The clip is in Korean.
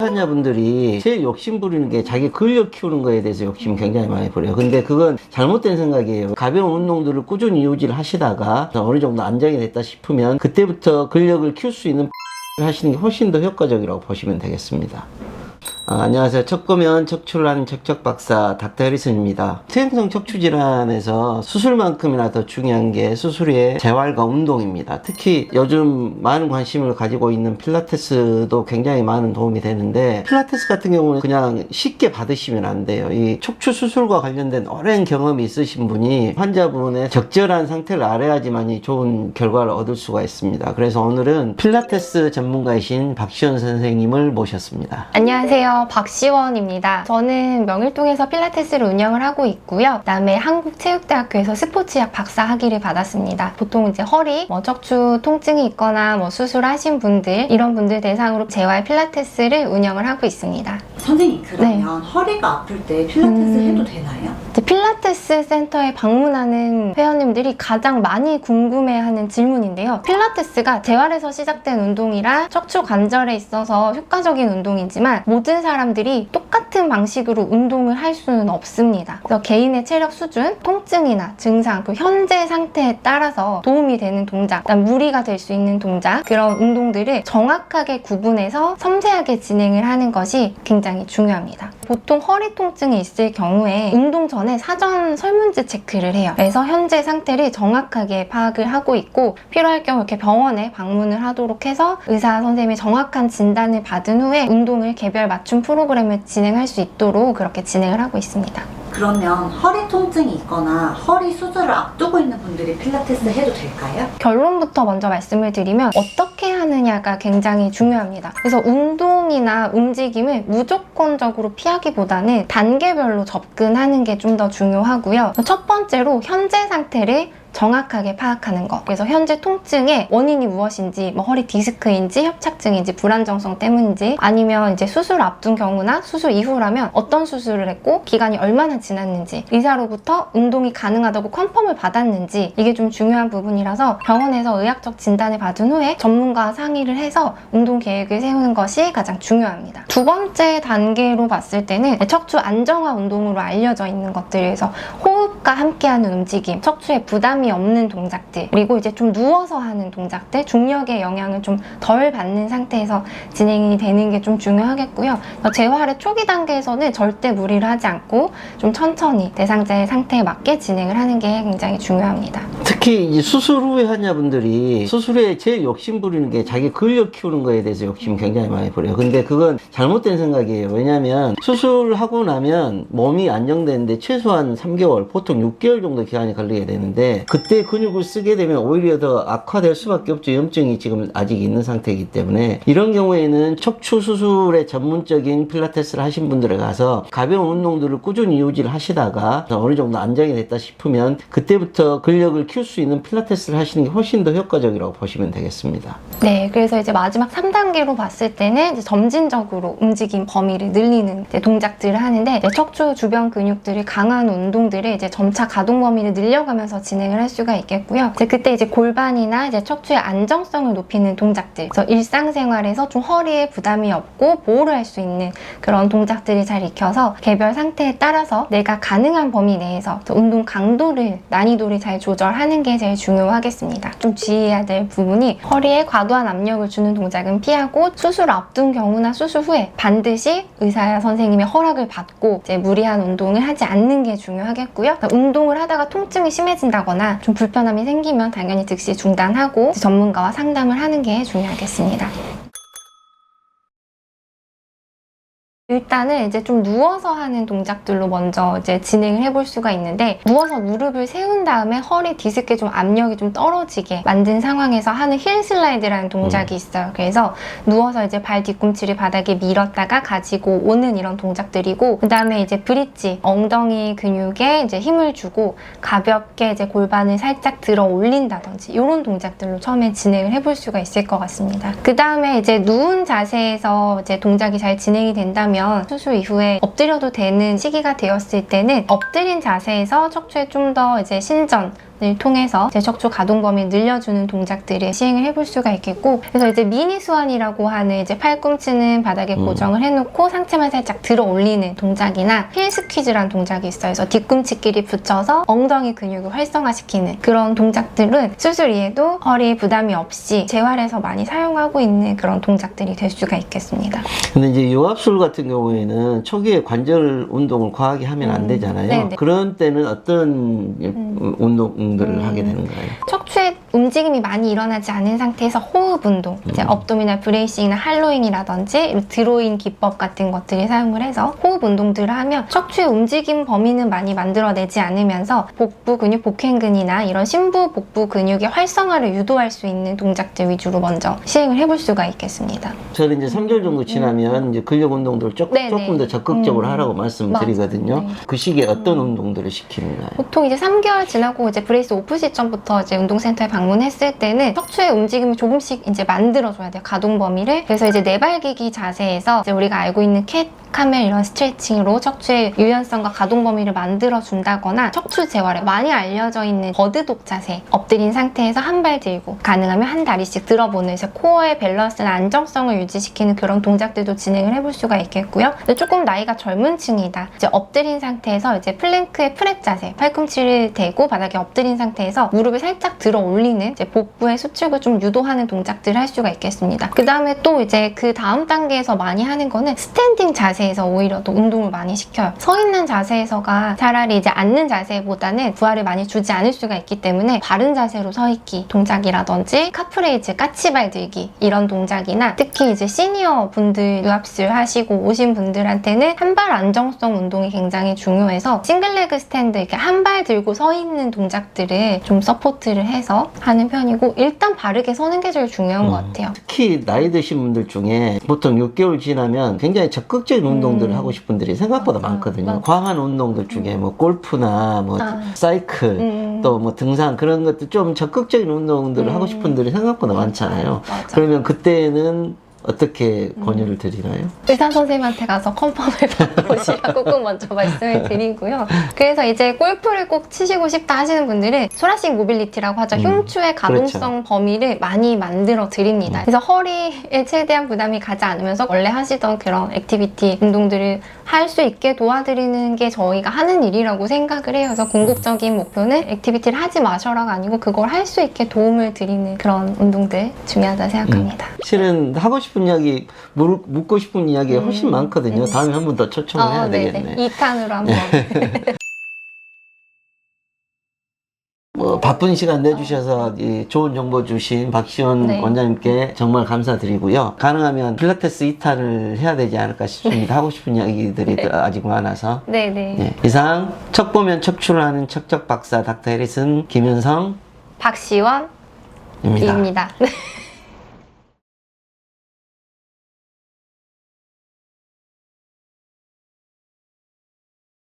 환자분들이 제일 욕심 부리는 게 자기 근력 키우는 거에 대해서 욕심 굉장히 많이 부려요. 근데 그건 잘못된 생각이에요. 가벼운 운동들을 꾸준히 유지를 하시다가 어느 정도 안정이 됐다 싶으면 그때부터 근력을 키울 수 있는 하시는 게 훨씬 더 효과적이라고 보시면 되겠습니다. 안녕하세요. 척구면 척추를 하는 척척박사 닥터 해리슨입니다. 퇴행성 척추질환에서 수술만큼이나 더 중요한 게 수술의 재활과 운동입니다. 특히 요즘 많은 관심을 가지고 있는 필라테스도 굉장히 많은 도움이 되는데, 필라테스 같은 경우는 그냥 쉽게 받으시면 안 돼요. 이 척추 수술과 관련된 오랜 경험이 있으신 분이 환자분의 적절한 상태를 알아야지만이 좋은 결과를 얻을 수가 있습니다. 그래서 오늘은 필라테스 전문가이신 박시원 선생님을 모셨습니다. 안녕하세요. 박시원입니다. 저는 명일동에서 필라테스를 운영을 하고 있고요. 그다음에 한국체육대학교에서 스포츠학 박사 학위를 받았습니다. 보통 이제 허리, 척추 통증이 있거나 수술하신 분들, 이런 분들 대상으로 재활 필라테스를 운영을 하고 있습니다. 선생님, 그러면 허리가 아플 때 필라테스 해도 되나요? 필라테스 센터에 방문하는 회원님들이 가장 많이 궁금해하는 질문인데요. 필라테스가 재활에서 시작된 운동이라 척추 관절에 있어서 효과적인 운동이지만 모든 사람들이 똑같은 방식으로 운동을 할 수는 없습니다. 그래서 개인의 체력 수준, 통증이나 증상, 그 현재 상태에 따라서 도움이 되는 동작, 그다음 무리가 될 수 있는 동작, 그런 운동들을 정확하게 구분해서 섬세하게 진행을 하는 것이 굉장히 중요합니다. 보통 허리 통증이 있을 경우에 운동 전에 사전 설문지 체크를 해요. 그래서 현재 상태를 정확하게 파악을 하고 있고, 필요할 경우 이렇게 병원에 방문을 하도록 해서 의사 선생님의 정확한 진단을 받은 후에 운동을 개별 맞춤 프로그램을 진행할 수 있도록 그렇게 진행을 하고 있습니다. 그러면 허리 통증이 있거나 허리 수술을 앞두고 있는 분들이 필라테스 해도 될까요? 결론부터 먼저 말씀을 드리면 어떻게 하느냐가 굉장히 중요합니다. 그래서 운동이나 움직임을 무조건적으로 피하기보다는 단계별로 접근하는 게 좀 더 중요하고요. 첫 번째로 현재 상태를 정확하게 파악하는 것. 그래서 현재 통증의 원인이 무엇인지, 허리 디스크인지, 협착증인지, 불안정성 때문인지, 아니면 이제 수술 앞둔 경우나 수술 이후라면 어떤 수술을 했고 기간이 얼마나 지났는지, 의사로부터 운동이 가능하다고 컨펌을 받았는지, 이게 좀 중요한 부분이라서 병원에서 의학적 진단을 받은 후에 전문가와 상의를 해서 운동 계획을 세우는 것이 가장 중요합니다. 두 번째 단계로 봤을 때는 척추 안정화 운동으로 알려져 있는 것들에서 호흡과 함께하는 움직임, 척추에 부담이 없는 동작들, 그리고 이제 좀 누워서 하는 동작들, 중력의 영향을 좀 덜 받는 상태에서 진행이 되는 게 좀 중요하겠고요. 재활의 초기 단계에서는 절대 무리를 하지 않고 좀 천천히 대상자의 상태에 맞게 진행을 하는 게 굉장히 중요합니다. 특히 이제 수술 후에 환자분들이 수술 후에 제일 욕심 부리는 게 자기 근력 키우는 거에 대해서 욕심 굉장히 많이 부려요. 근데 그건 잘못된 생각이에요. 왜냐하면 수술하고 나면 몸이 안정되는데 최소한 3개월, 보통 6개월 정도 기간이 걸리게 되는데, 그때 근육을 쓰게 되면 오히려 더 악화될 수밖에 없죠. 염증이 지금 아직 있는 상태이기 때문에. 이런 경우에는 척추 수술에 전문적인 필라테스를 하신 분들에 가서 가벼운 운동들을 꾸준히 유지를 하시다가 어느 정도 안정이 됐다 싶으면 그때부터 근력을 키울 수 있는 필라테스를 하시는 게 훨씬 더 효과적이라고 보시면 되겠습니다. 네, 그래서 이제 마지막 3단계로 봤을 때는 이제 점진적으로 움직임 범위를 늘리는 동작들을 하는데, 척추 주변 근육들이 강한 운동들을 이제 점차 가동 범위를 늘려가면서 진행을 할 수가 있겠고요. 그때 이제 골반이나 이제 척추의 안정성을 높이는 동작들, 그래서 일상생활에서 좀 허리에 부담이 없고 보호를 할 수 있는 그런 동작들을 잘 익혀서 개별 상태에 따라서 내가 가능한 범위 내에서 운동 강도를, 난이도를 잘 조절하는 게 제일 중요하겠습니다. 좀 주의해야 될 부분이, 허리에 과도한 압력을 주는 동작은 피하고, 수술 앞둔 경우나 수술 후에 반드시 의사 선생님의 허락을 받고 이제 무리한 운동을 하지 않는 게 중요하겠고요. 운동을 하다가 통증이 심해진다거나 좀 불편함이 생기면 당연히 즉시 중단하고 전문가와 상담을 하는 게 중요하겠습니다. 일단은 이제 좀 누워서 하는 동작들로 먼저 이제 진행을 해볼 수가 있는데, 누워서 무릎을 세운 다음에 허리 디스크에 좀 압력이 좀 떨어지게 만든 상황에서 하는 힐 슬라이드라는 동작이 있어요. 그래서 누워서 이제 발 뒤꿈치를 바닥에 밀었다가 가지고 오는 이런 동작들이고, 그 다음에 이제 브릿지, 엉덩이 근육에 이제 힘을 주고 가볍게 이제 골반을 살짝 들어 올린다든지, 이런 동작들로 처음에 진행을 해볼 수가 있을 것 같습니다. 그 다음에 이제 누운 자세에서 이제 동작이 잘 진행이 된다면, 수술 이후에 엎드려도 되는 시기가 되었을 때는 엎드린 자세에서 척추에 좀 더 이제 신전, 통해서 이제 척추 가동 범위를 늘려주는 동작들을 시행을 해볼 수가 있겠고, 그래서 이제 미니 수완이라고 하는 이제 팔꿈치는 바닥에 고정을 해놓고 상체만 살짝 들어 올리는 동작이나 힐 스퀴즈라는 동작이 있어요. 그래서 뒤꿈치끼리 붙여서 엉덩이 근육을 활성화시키는 그런 동작들은 수술 이후에도 허리에 부담이 없이 재활에서 많이 사용하고 있는 그런 동작들이 될 수가 있겠습니다. 근데 이제 요압술 같은 경우에는 초기에 관절 운동을 과하게 하면 안 되잖아요. 네네. 그런 때는 어떤 운동들을 하게 되는가요? 척추에 움직임이 많이 일어나지 않은 상태에서 호흡 운동, 이제 업도미널 브레이싱이나 할로잉이라든지 드로잉 기법 같은 것들을 사용을 해서 호흡 운동들을 하면 척추의 움직임 범위는 많이 만들어내지 않으면서 복부 근육, 복행근이나 이런 심부 복부 근육의 활성화를 유도할 수 있는 동작들 위주로 먼저 시행을 해볼 수가 있겠습니다. 저는 이제 3개월 정도 지나면 이제 근력 운동들을 네네. 조금 더 적극적으로 하라고 말씀드리거든요. 맞아요. 네. 그 시기에 어떤 운동들을 시키는가요? 보통 이제 3개월 지나고 이제 브레이스 오프 시점부터 이제 운동센터에 방문했을 때는 척추의 움직임을 조금씩 이제 만들어줘야 돼요. 가동 범위를. 그래서 이제 내발기기 자세에서 이제 우리가 알고 있는 캣, 카멜 이런 스트레칭으로 척추의 유연성과 가동 범위를 만들어 준다거나 척추 재활에 많이 알려져 있는 버드독 자세, 엎드린 상태에서 한 발 들고 가능하면 한 다리씩 들어보는, 그래서 코어의 밸런스나 안정성을 유지시키는 그런 동작들도 진행을 해볼 수가 있겠고요. 근데 조금 나이가 젊은 층이다, 이제 엎드린 상태에서 이제 플랭크의 프랩 자세, 팔꿈치를 대고 바닥에 엎드린 상태에서 무릎을 살짝 들어 올리는 이제 복부의 수축을 좀 유도하는 동작들을 할 수가 있겠습니다. 그 다음에 또 이제 그 다음 단계에서 많이 하는 거는 스탠딩 자세에서 오히려 또 운동을 많이 시켜요. 서 있는 자세에서가 차라리 이제 앉는 자세보다는 부하를 많이 주지 않을 수가 있기 때문에 바른 자세로 서 있기 동작이라든지 카프레이즈, 까치발 들기 이런 동작이나, 특히 이제 시니어 분들 유압술 하시고 오신 분들한테는 한발 안정성 운동이 굉장히 중요해서 싱글레그 스탠드, 이렇게 한 발 들고 서 있는 동작들을 좀 서포트를 해서 하는 편이고, 일단 바르게 서는 게 제일 중요한 것 같아요. 특히 나이 드신 분들 중에 보통 6개월 지나면 굉장히 적극적인 운동들을 하고 싶은 분들이 생각보다 많거든요. 맞아. 과한 운동들 중에 뭐 골프나 뭐 사이클 또 뭐 등산 그런 것들 좀 적극적인 운동들을 하고 싶은 분들이 생각보다 많잖아요. 맞아. 그러면 그때는 어떻게 권유를 드리나요? 의사 선생님한테 가서 컨펌을 받아보시라고 꼭 먼저 말씀을 드리고요. 그래서 이제 골프를 꼭 치시고 싶다 하시는 분들은 소라식 모빌리티라고 하죠. 흉추의 가동성 범위를 많이 만들어 드립니다. 그래서 허리에 최대한 부담이 가지 않으면서 원래 하시던 그런 액티비티 운동들을 할 수 있게 도와드리는 게 저희가 하는 일이라고 생각을 해요. 그래서 궁극적인 목표는 액티비티를 하지 마셔라가 아니고 그걸 할 수 있게 도움을 드리는 그런 운동들 중요하다 생각합니다. 실은 하고 싶은 이야기, 묻고 싶은 이야기가 훨씬 많거든요. 다음에 한 번 더 초청을 해야 되겠네. 2탄으로 한번. 뭐 바쁜 시간 내주셔서 이 좋은 정보 주신 박시원 네. 원장님께 정말 감사드리고요. 가능하면 필라테스 2탄을 해야 되지 않을까 싶습니다. 하고 싶은 이야기들이 아직 많아서. 네네. 네. 이상 척 보면 척추를 하는 척척 박사 닥터 해리슨 김현성입니다. 박시원입니다.